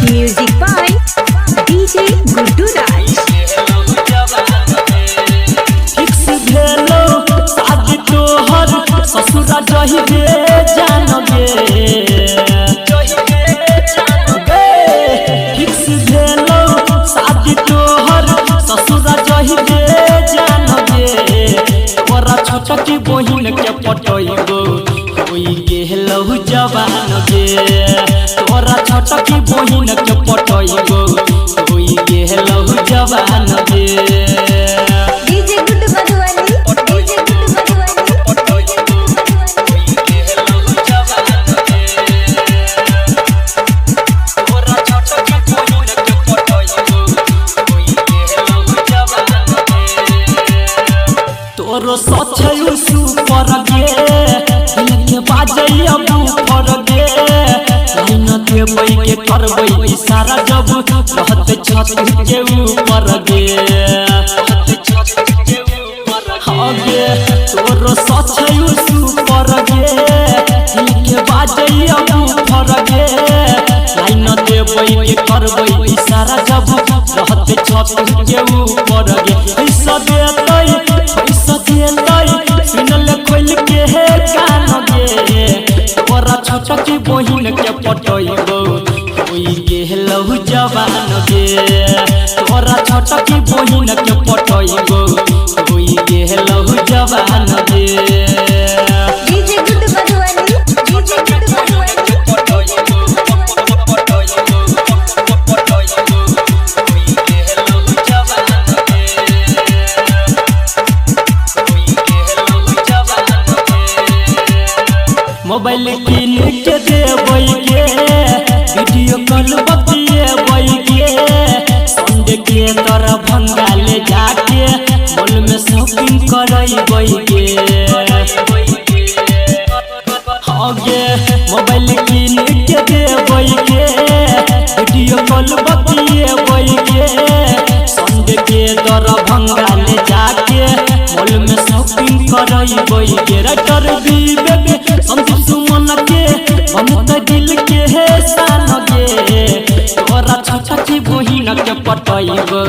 Music by DJ Guddu Raj. Fix भेलो शादी तोहर ससुरा जहिबे जानगे फिक्स भेलो शादी तोहर ससुरा जहिबे जानगे तोरा छोटकी बहिन के पटइबो होई गेलहु जवान गे तोरा छोटकी बहिन के पटइबो होई गेलहु जवान गे DJ Guddu Madhuvani. DJ Guddu Madhuvani. तोरो सचयु सुपर गे दिल के बाजई अब फर गे लाइन देबै के करबै इशारा जब रहत छत के ऊपर गे हाँ गे तोरो सचयु सुपर गे दिल के बाजई अब फर गे लाइन देबै के करबै इशारा जब रहत छत के ऊपर गे पैसा देतै सुनल खोल के हे कान गे तोरा छोटकी बहिन के पटइबो होई गेलहु जवान गे तोरा छोटकी बहिन के पटइबो होई गेलहु जवान गे DJ Guddu Madhuvani. DJ Guddu Madhuvani. Mobile किन के देबै गे वीडियो कॉल बतिएबै गे संडे के तोरा भंगाल जाके मॉल में शॉपिंग करैबै गे हाँ गे मोबाइल किन के देबै गे वीडियो कॉल बतिएबै गे संडे के तोरा भंगाल जाके मॉल में शॉपिंग करैबै गे राइटर विवेक संदीप सुमन के बहुत दिल के है सान गे तोरा छोटकी बहिन के पटइबो